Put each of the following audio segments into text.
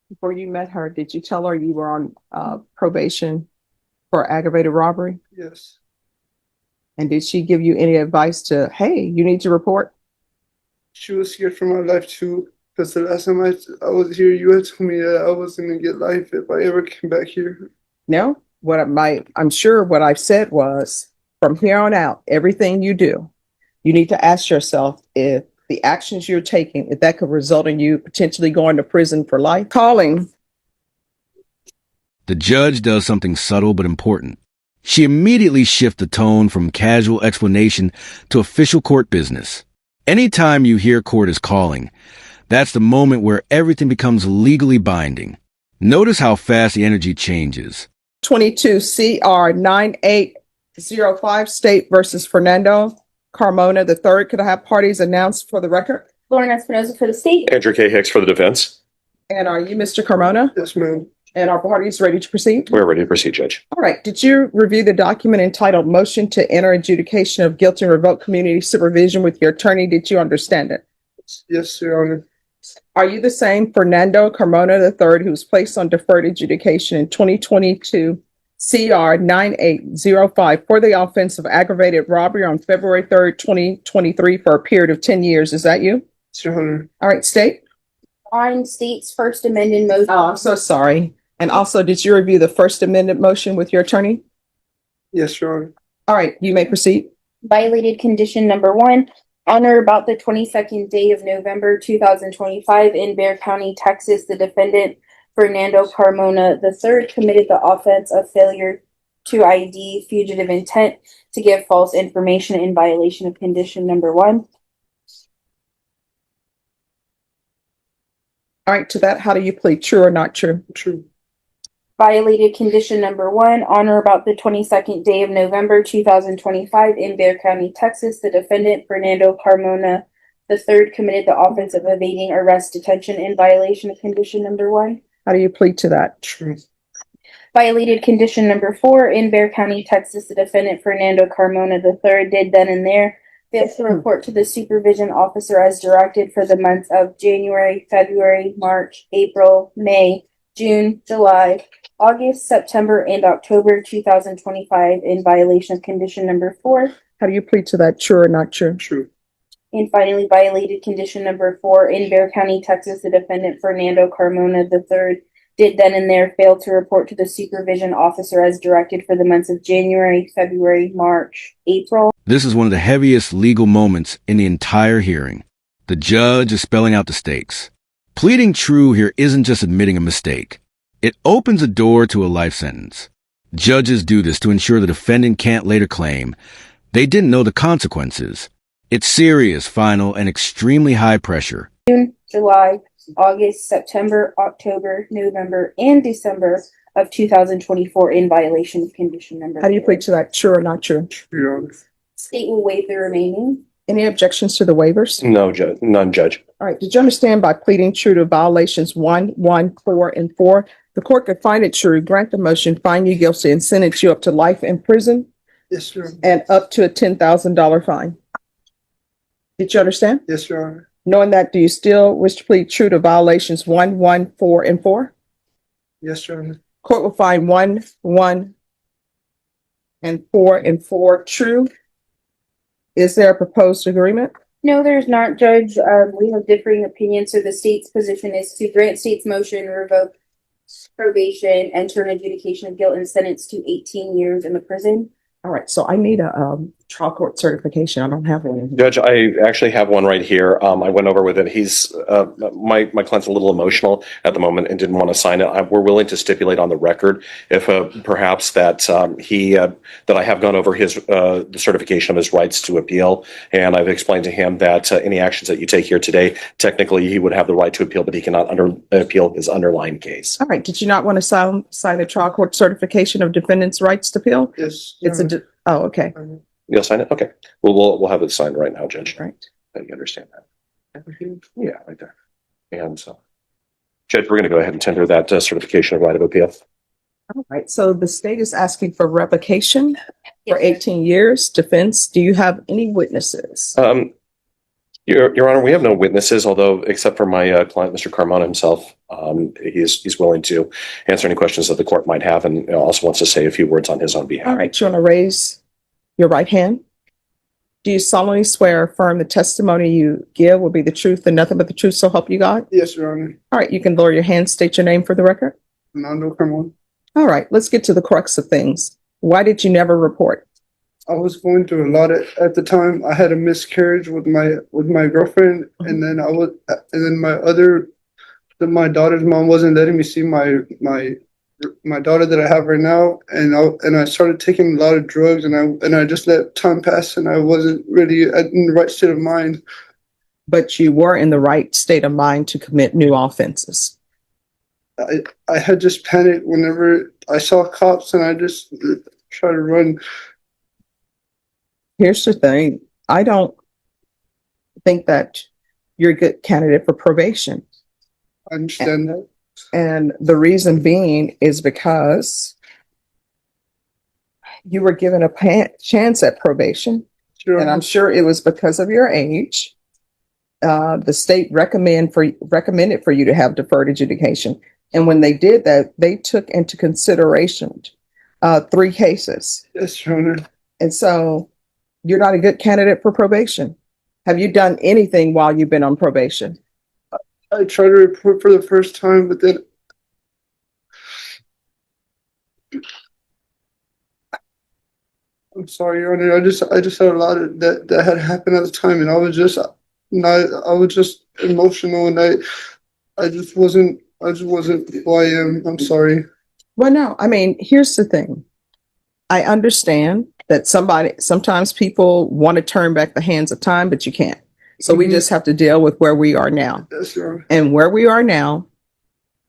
Before you met her, did you tell her you were on probation for aggravated robbery? Yes. And did she give you any advice to, hey, you need to report? She was scared for my life too. Because the last time I was here, you had told me that I wasn't gonna get life if I ever came back here. No? I'm sure what I've said was from here on out, everything you do, you need to ask yourself if the actions you're taking, if that could result in you potentially going to prison for life. Calling. The judge does something subtle but important. She immediately shifts the tone from casual explanation to official court business. Anytime you hear court is calling, that's the moment where everything becomes legally binding. Notice how fast the energy changes. 22 CR 9805 State versus Fernando Carmona III. Could I have parties announced for the record? Lauren Espinoza for the state. Andrew K. Hicks for the defense. And are you Mr. Carmona? Yes, ma'am. And are parties ready to proceed? We're ready to proceed, Judge. All right. Did you review the document entitled Motion to Enter Adjudication of Guilt and Revoke Community Supervision with your attorney? Did you understand it? Yes, Your Honor. Are you the same Fernando Carmona III who was placed on deferred adjudication in 2022 CR 9805 for the offense of aggravated robbery on February 3rd, 2023 for a period of 10 years? Is that you? Yes, Your Honor. All right, state. On state's First Amendment motion. Oh, I'm so sorry. And also, did you review the First Amendment motion with your attorney? Yes, Your Honor. All right, you may proceed. Violated condition number 1. On or about the 22nd day of November 2025 in Bexar County, Texas, the defendant, Fernando Carmona III, committed the offense of failure to ID, fugitive intent to give false information in violation of condition number 1. All right, to that, how do you plead? True or not true? True. Violated condition number 1. On or about the 22nd day of November 2025 in Bexar County, Texas, the defendant, Fernando Carmona III, committed the offense of evading arrest detention in violation of condition number 1. How do you plead to that? True. Violated condition number 4. In Bexar County, Texas, the defendant, Fernando Carmona III, did then and there fail to report to the supervision officer as directed for the months of January, February, March, April, May, June, July, August, September, and October 2025 in violation of condition number 4. How do you plead to that? True or not true? True. And finally, violated condition number 4. In Bexar County, Texas, the defendant, Fernando Carmona III, did then and there fail to report to the supervision officer as directed for the months of January, February, March, April. This is one of the heaviest legal moments in the entire hearing. The judge is spelling out the stakes. Pleading true here isn't just admitting a mistake. It opens a door to a life sentence. Judges do this to ensure the defendant can't later claim they didn't know the consequences. It's serious, final, and extremely high pressure. June, July, August, September, October, November, and December of 2024 in violation of condition number 4. How do you plead to that? True or not true? True, Your Honor. State will waive the remaining. Any objections to the waivers? No, Judge. None, Judge. All right. Did you understand by pleading true to violations 1, 1, 4, and 4, the court could find it true, grant the motion, find you guilty, and sentence you up to life in prison Yes, Your Honor. and up to a $10,000 fine? Did you understand? Yes, Your Honor. Knowing that, do you still wish to plead true to violations 1, 1, 4, and 4? Yes, Your Honor. Court will find 1, 1, and 4 true. Is there a proposed agreement? No, there's not, Judge. We have differing opinions, so the state's position is to grant state's motion, revoke probation, enter an adjudication of guilt, and sentence to 18 years in the prison. All right, so I need a trial court certification. I don't have one. Judge, I actually have one right here. I went over with it. He's my client's a little emotional at the moment and didn't want to sign it. We're willing to stipulate on the record if perhaps that that I have gone over his the certification of his rights to appeal, and I've explained to him that any actions that you take here today, technically he would have the right to appeal, but he cannot appeal his underlying case. All right, did you not want to sign the trial court certification of defendant's rights to appeal? Yes. It's a oh, okay. You'll sign it? Okay. Well, we'll have it signed right now, Judge. Right. You understand that? Yeah, right there. And so, Judge, we're going to go ahead and tender that certification of right of appeal. All right, so the state is asking for revocation for Yes, 18 years. Defense, do you have any witnesses? Your Honor, we have no witnesses, although except for my client, Mr. Carmona himself. He's willing to answer any questions that the court might have, and also wants to say a few words on his own behalf. All right, you want to raise your right hand? Do you solemnly swear or affirm the testimony you give will be the truth and nothing but the truth, so help you God? Yes, Your Honor. All right, you can lower your hand, state your name for the record. Fernando Carmona. All right, let's get to the crux of things. Why did you never report? I was going through a lot at the time. I had a miscarriage with my girlfriend, and then my daughter's mom wasn't letting me see my daughter that I have right now, and I started taking a lot of drugs, and I just let time pass, and I wasn't really in the right state of mind. But you were in the right state of mind to commit new offenses. I had just panicked whenever I saw cops, and I just tried to run. Here's the thing. I don't think that you're a good candidate for probation. I understand that. And the reason being is because you were given a chance at probation. Sure. And I'm sure it was because of your age. The state recommended for you to have deferred adjudication. And when they did that, they took into consideration 3 cases. Yes, Your Honor. And so you're not a good candidate for probation. Have you done anything while you've been on probation? I tried to report for the first time, but then I'm sorry, Your Honor. I just had a lot of that had happened at the time, and I was just emotional, and I just wasn't who I am. I'm sorry. Well, no, I mean, here's the thing. I understand that sometimes people want to turn back the hands of time, but you can't. So we just have to deal with where we are now. Yes, Your Honor. And where we are now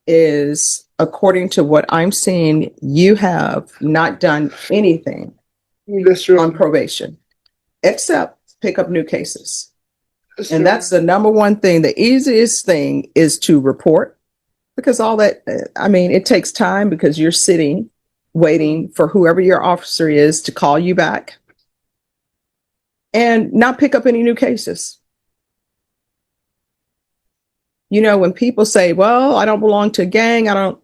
is, according to what I'm seeing, you have not done anything Yes, Your on Honor. probation, except pick up new cases. Yes, And Your that's the number one thing. The easiest thing is to report, because all that, I mean, it takes time because you're sitting, waiting for whoever your officer is to call you back and not pick up any new cases. You know, when people say, well, I don't belong to a gang, I don't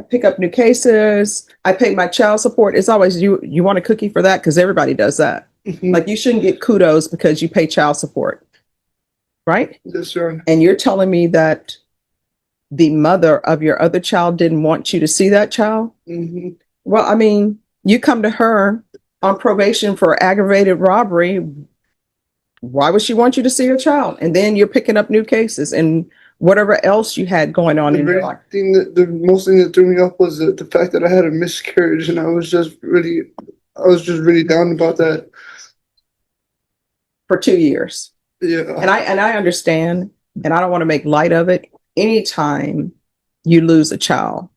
pick up new cases, I pay my child support, it's always you want a cookie for that because everybody does that. Mhm. Like, you shouldn't get kudos because you pay child support, right? Yes, Your Honor. And you're telling me that the mother of your other child didn't want you to see that child? Mm-hmm. Well, I mean, you come to her on probation for aggravated robbery. Why would she want you to see her child? And then you're picking up new cases and whatever else you had going on in your life. The most thing that threw me off was the fact that I had a miscarriage, and I was just really down about that. For 2 years. Yeah. And I understand, and I don't want to make light of it. Anytime you lose a child,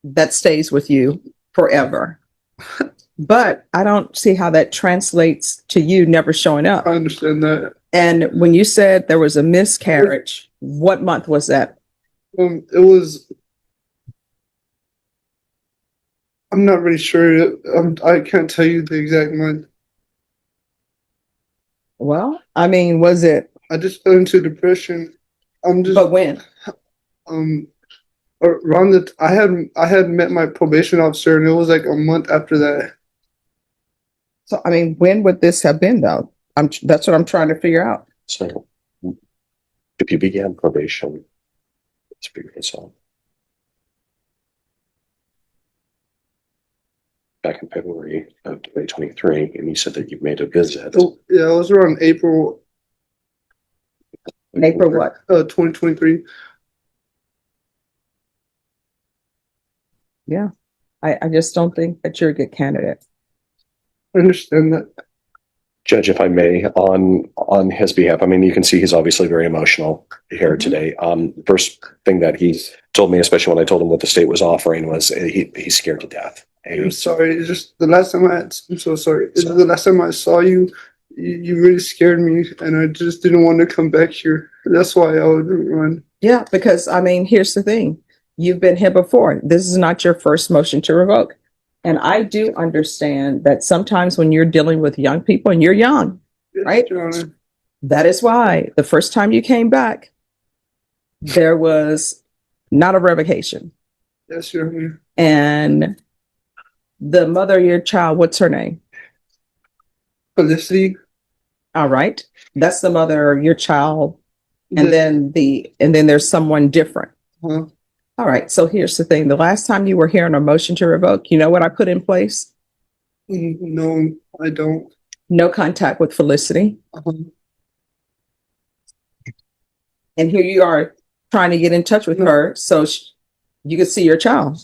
that stays with you forever. But I don't see how that translates to you never showing up. I understand that. And when you said there was a miscarriage, what month was that? It was. I'm not really sure. I can't tell you the exact month. Well, I mean, was it? I just fell into depression. But when? Around I had met my probation officer, and it was like a month after that. So, I mean, when would this have been, though? That's what I'm trying to figure out. So if you began probation, let's figure this out. Back in February of 2023, and you said that you made a visit. Oh, yeah, it was around April. In April what? 2023. Yeah. I just don't think that you're a good candidate. I understand that. Judge, if I may, on his behalf, I mean, you can see he's obviously very emotional here today. First thing that he told me, especially when I told him what the state was offering, was he's scared to death. I'm sorry. It's just the last time I'm so sorry. The last time I saw you, you really scared me, and I just didn't want to come back here. That's why I would run. Yeah, because I mean, here's the thing. You've been here before. This is not your first motion to revoke. And I do understand that sometimes when you're dealing with young people, and you're young, Yes, right? Your Honor. That is why the first time you came back, there was not a revocation. Yes, Your Honor. And the mother of your child, what's her name? Felicity. All right. That's the mother of your child. And The- then there's someone different. Huh? All right. So here's the thing. The last time you were here on a motion to revoke, you know what I put in place? No, I don't. No contact with Felicity. Uh-huh. And here you are trying to get in touch with her so you could see your child.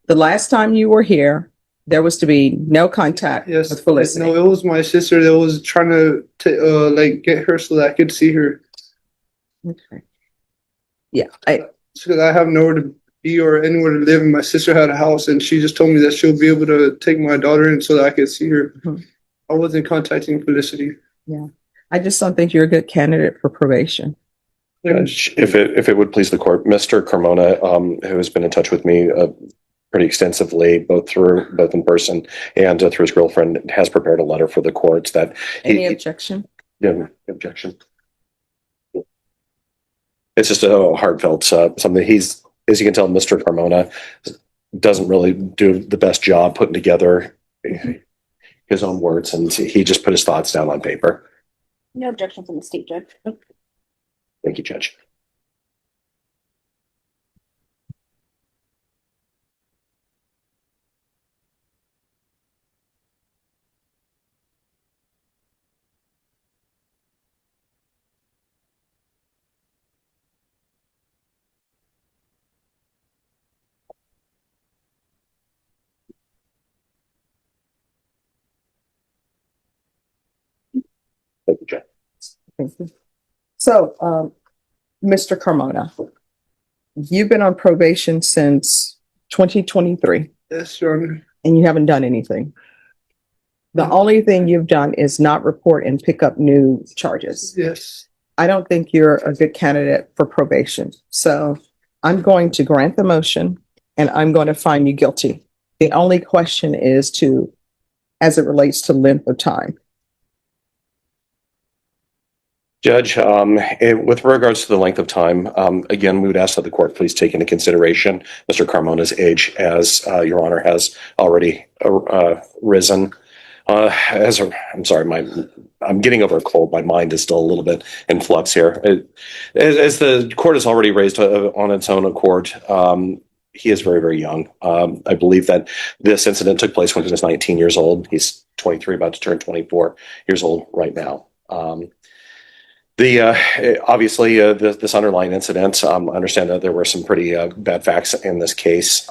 The last time you were here, there was to be no contact Yes. with Felicity. No, it was my sister that was trying to like get her so that I could see her. Okay. Yeah. Because I have nowhere to be or anywhere to live, and my sister had a house, and she just told me that she'll be able to take my daughter in so that I could see her. Mhm. I wasn't contacting Felicity. I just don't think you're a good candidate for probation. Judge, if it would please the court, Mr. Carmona, who has been in touch with me pretty extensively, both in person and through his girlfriend, has prepared a letter for the courts that Any objection? no objection. It's just a heartfelt something. As you can tell, Mr. Carmona doesn't really do the best job putting together his own words, and he just put his thoughts down on paper. No objection from the state judge. Thank you, Judge. Thank you, Judge. Thank you. So, Mr. Carmona, you've been on probation since 2023 Yes, Your Honor. and you haven't done anything. The only thing you've done is not report and pick up new charges. Yes. I don't think you're a good candidate for probation. So I'm going to grant the motion and I'm going to find you guilty. The only question is as it relates to length of time. Judge, with regards to the length of time, again, we would ask that the court please take into consideration Mr. Carmona's age, as Your Honor has already risen. I'm sorry, I'm getting over a cold. My mind is still a little bit in flux here. As the court has already raised on its own accord, he is very, very young. I believe that this incident took place when he was 19 years old. He's 23, about to turn 24 years old right now. Obviously, this underlying incident, I understand that there were some pretty bad facts in this case.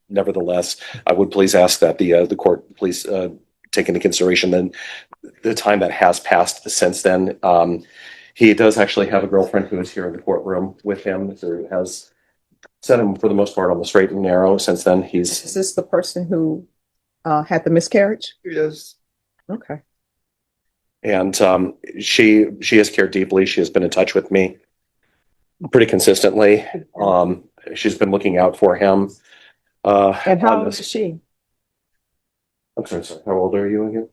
Nevertheless, I would please ask that the court please take into consideration then the time that has passed since then. He does actually have a girlfriend who is here in the courtroom with him, who has set him for the most part on the straight and narrow since then. Is this the person who had the miscarriage? Yes. Okay. And she has cared deeply. She has been in touch with me pretty consistently. She's been looking out for him. And how old is she? I'm sorry. How old are you again?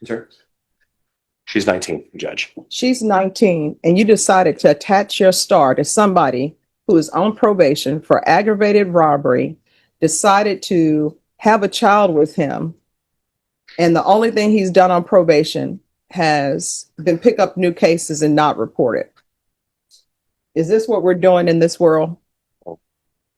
Sir? She's 19, Judge. She's 19, and you decided to attach your star to somebody who is on probation for aggravated robbery, decided to have a child with him, and the only thing he's done on probation has been pick up new cases and not report it. Is this what we're doing in this world?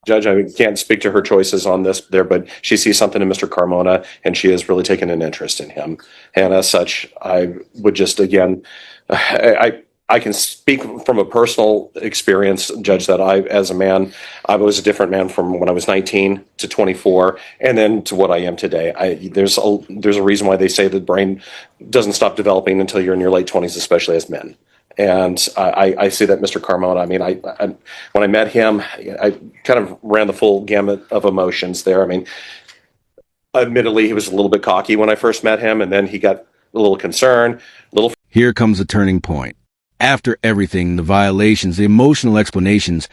Judge, I can't speak to her choices on this there, but she sees something in Mr. Carmona, and she has really taken an interest in him. And as such, I would just, again, I can speak from a personal experience, Judge, that as a man, I was a different man from when I was 19 to 24, and then to what I am today. There's a reason why they say the brain doesn't stop developing until you're in your late 20s, especially as men. And I see that Mr. Carmona, I mean, when I met him, I kind of ran the full gamut of emotions there. I mean, admittedly, he was a little bit cocky when I first met him, and then he got a little concerned, Here comes the turning point. After everything, the violations, the emotional explanations,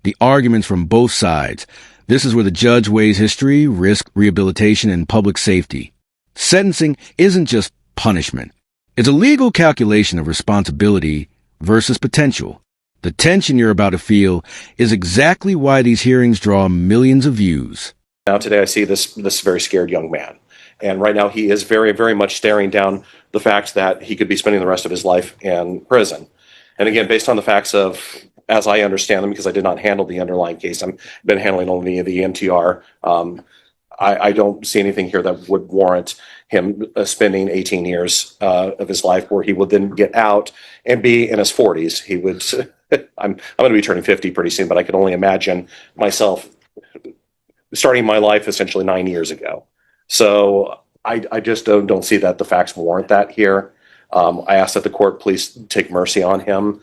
the arguments from both sides, this is where the judge weighs history, risk, rehabilitation, and public safety. Sentencing isn't just punishment. It's a legal calculation of responsibility versus potential. The tension you're about to feel is exactly why these hearings draw millions of views. Now today I see this very scared young man. And right now he is very, very much staring down the fact that he could be spending the rest of his life in prison. And again, based on the facts of, as I understand them, because I did not handle the underlying case, I've been handling only the MTR. I don't see anything here that would warrant him spending 18 years of his life where he would then get out and be in his 40s. He would, I'm going to be turning 50 pretty soon, but I can only imagine myself starting my life essentially 9 years ago. So I just don't see that the facts warrant that here. I ask that the court please take mercy on him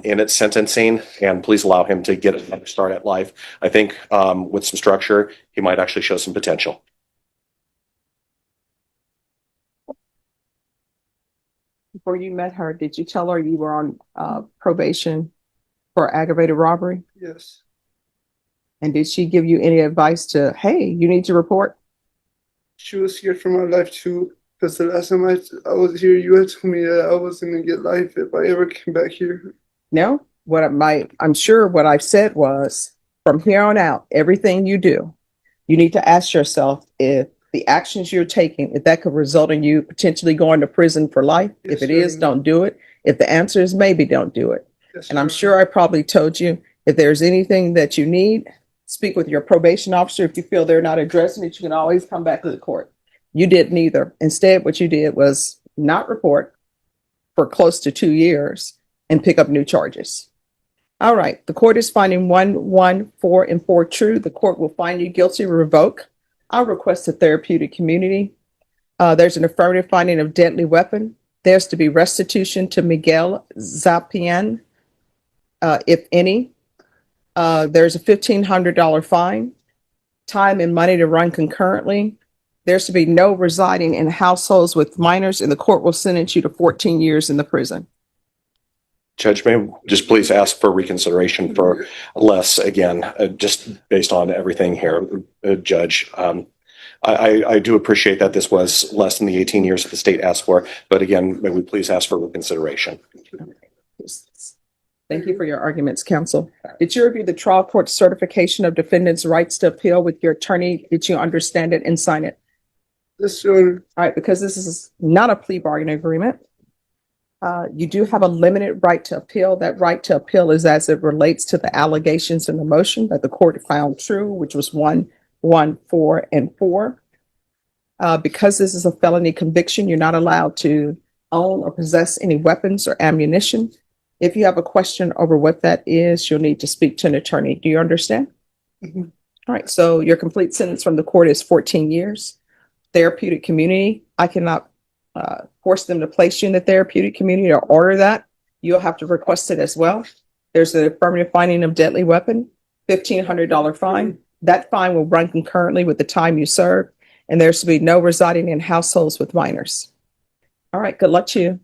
in its sentencing, and please allow him to get another start at life. I think with some structure, he might actually show some potential. Before you met her, did you tell her you were on probation for aggravated robbery? Yes. And did she give you any advice to, hey, you need to report? She was scared for my life too, because the last time I was here, you had told me that I wasn't gonna get life if I ever came back here. No, I'm sure what I've said was from here on out, everything you do, you need to ask yourself if the actions you're taking, if that could result in you potentially going to prison for life. Yes, If it sir. is, don't do it. If the answer is maybe, don't do it. Yes, And I'm sir. sure I probably told you, if there's anything that you need, speak with your probation officer. If you feel they're not addressing it, you can always come back to the court. You did neither. Instead, what you did was not report for close to 2 years and pick up new charges. All right. The court is finding 1, 4, and 4 true. The court will find you guilty or revoke. I'll request a therapeutic community. There's an affirmative finding of deadly weapon. There's to be restitution to Miguel Zapian, if any. There's a $1,500 fine, time and money to run concurrently. There's to be no residing in households with minors, and the court will sentence you to 14 years in the prison. Judge, may I just please ask for reconsideration for less again, just based on everything here, Judge. I do appreciate that this was less than the 18 years that the state asked for, but again, may we please ask for reconsideration? Thank you for your arguments, counsel. Did you review the trial court certification of defendant's rights to appeal with your attorney? Did you understand it and sign it? Yes, Your Honor. All right, because this is not a plea bargaining agreement. You do have a limited right to appeal. That right to appeal is as it relates to the allegations in the motion that the court found true, which was 1, 4, and 4. Because this is a felony conviction, you're not allowed to own or possess any weapons or ammunition. If you have a question over what that is, you'll need to speak to an attorney. Do you understand? Mhm. All right, so your complete sentence from the court is 14 years. Therapeutic community, I cannot force them to place you in the therapeutic community or order that. You'll have to request it as well. There's an affirmative finding of deadly weapon, $1,500 fine. That fine will run concurrently with the time you serve, and there's to be no residing in households with minors. All right, good luck to you.